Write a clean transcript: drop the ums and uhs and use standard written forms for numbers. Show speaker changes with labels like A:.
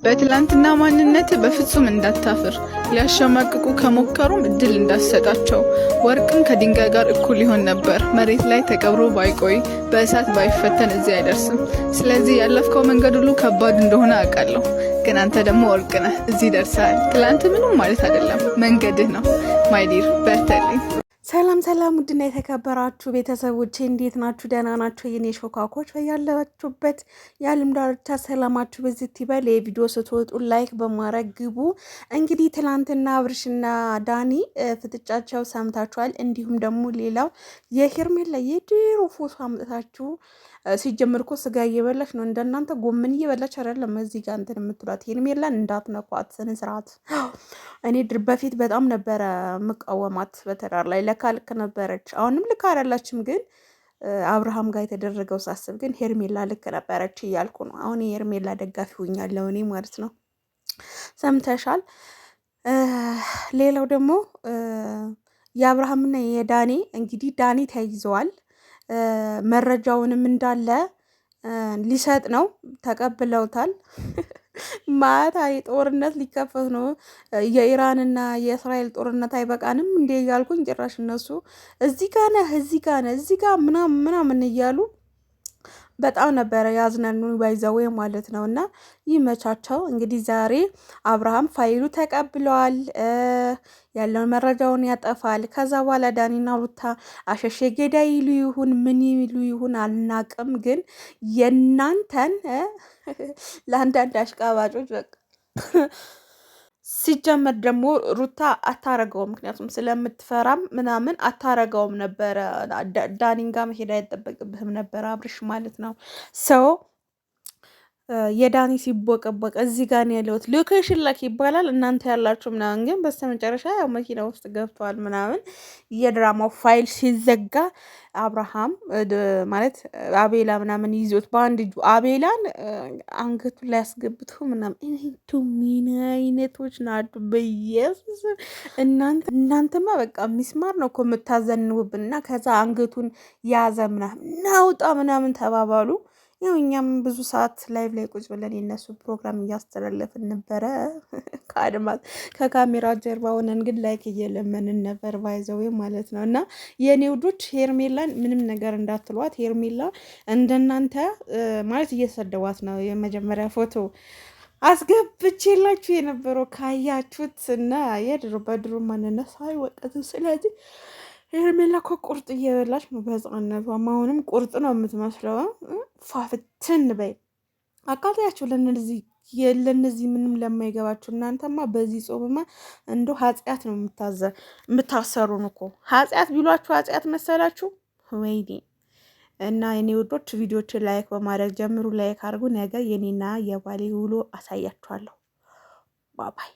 A: በትላንትና ማንነት በፍጹም እንዳታፍር ሊያሸማቅቁ ከሞከሩም እድል እንዳሰጣቸው ወርቅም ከድንጋይ ጋር እኩል ይሆን ነበር መሬት ላይ ተቀብሮ ባይቆይ በእሳት ባይፈተን እዚህ አይደርስም ስለዚህ ያለፍከው መንገድ ሁሉ ከባድ እንደሆነ አውቃለሁ ግን አንተ ደግሞ ወርቅ ነህ እዚህ ደርሰሃል ትላንት ምንም ማለት አይደለም መንገድህ ነው ማይ ዲር በርተልኝ
B: ሰላም ሰላም ውድና የተከበራችሁ ቤተሰቦቼ እንዴት ናችሁ? ደህና ናችሁ? የኔ ሾካኮች በያላችሁበት የዓለም ዳርቻ ሰላማችሁ በዚህ ይበል። የቪዲዮ ስትወጡ ላይክ በማድረግ ግቡ። እንግዲህ ትላንትና አብርሽና ዳኒ ፍጥጫቸው ሰምታችኋል። እንዲሁም ደግሞ ሌላው የሄርሜላ የድሮ ፎቶ አምጥታችሁ ሲጀምር እኮ ስጋ እየበላች ነው እንደናንተ ጎመን እየበላች አይደለም። እዚህ ጋር እንትን የምትሏት ሄርሜላን እንዳትነኳት ስነ ስርዓት። እኔ ድር በፊት በጣም ነበረ መቃወማት በተራር ላይ ለካ ልክ ነበረች። አሁንም ልክ አይደላችም፣ ግን አብርሃም ጋር የተደረገው ሳስብ ግን ሄርሜላ ልክ ነበረች እያልኩ ነው። አሁን የሄርሜላ ደጋፊ ሆኛለሁ እኔ ማለት ነው። ሰምተሻል። ሌላው ደግሞ የአብርሃምና የዳኒ እንግዲህ ዳኒ ተይዘዋል። መረጃውንም እንዳለ ሊሰጥ ነው፣ ተቀብለውታል። ማታ ጦርነት ሊከፈት ነው። የኢራንና የእስራኤል ጦርነት አይበቃንም እንዴ ያልኩኝ፣ ጭራሽ እነሱ እዚህ ጋር ነህ እዚህ ጋር ነህ እዚህ ጋር ምናምን እያሉ በጣም ነበረ ያዝናኑ ባይዘዌ ማለት ነው። እና ይመቻቸው። እንግዲህ ዛሬ አብርሃም ፋይሉ ተቀብለዋል፣ ያለውን መረጃውን ያጠፋል። ከዛ በኋላ ዳኒና ሩታ አሸሼ ገዳይ ይሉ ይሁን ምን ይሉ ይሁን አልናቅም፣ ግን የናንተን ለአንዳንድ አሽቃባጮች በቃ ሲጀመር ደግሞ ሩታ አታረገውም፣ ምክንያቱም ስለምትፈራም ምናምን አታረገውም ነበረ። ዳኒን ጋር መሄድ አይጠበቅብህም ነበረ አብርሽ ማለት ነው። ሰው የዳኒ ሲቦቀቦቅ እዚህ ጋር ነው ያለሁት ሎኬሽን ላክ ይባላል እናንተ ያላችሁ ምናምን፣ ግን በስተመጨረሻ ያው መኪና ውስጥ ገብተዋል ምናምን። የድራማው ፋይል ሲዘጋ አብርሃም ማለት አቤላ ምናምን ይዞት በአንድ እጁ አቤላን አንገቱ ላይ ያስገብቶ ምናምን። እንቱ ምን አይነቶች ናችሁ በኢየሱስ! እናንተማ በቃ ሚስማር ነው እኮ የምታዘንቡብን። እና ከዛ አንገቱን ያዘ ምናምን ናውጣ ምናምን ተባባሉ። ያው እኛም ብዙ ሰዓት ላይቭ ላይ ቁጭ ብለን የነሱ ፕሮግራም እያስተላለፍን ነበረ ከአድማስ ከካሜራ ጀርባ ሆነን፣ ግን ላይክ እየለመንን ነበር ባይዘዌ ማለት ነው። እና የኔ ውዶች ሄርሜላን ምንም ነገር እንዳትሏት። ሄርሜላ እንደናንተ ማለት እየሰደዋት ነው። የመጀመሪያ ፎቶ አስገብቼላችሁ የነበረው ካያችሁት እና የድሮ በድሮ ማንነት ሳይወቀቱ። ስለዚህ ሄርሜላ እኮ ቁርጥ እየበላች ነው በህፃነቷ። አሁንም ቁርጥ ነው የምትመስለው። ፋፍትን በይ አቃታያችሁ ለነዚህ ምንም ለማይገባችሁ እናንተማ። በዚህ ጾምማ እንዶ ኃጢአት ነው የምታሰሩን እኮ። ኃጢአት ቢሏችሁ ኃጢአት መሰላችሁ ወይኔ! እና የኔ ውዶች ቪዲዮችን ላይክ በማድረግ ጀምሩ። ላይክ አድርጉ። ነገ የኔና የባሌ ውሎ አሳያችኋለሁ። ባባይ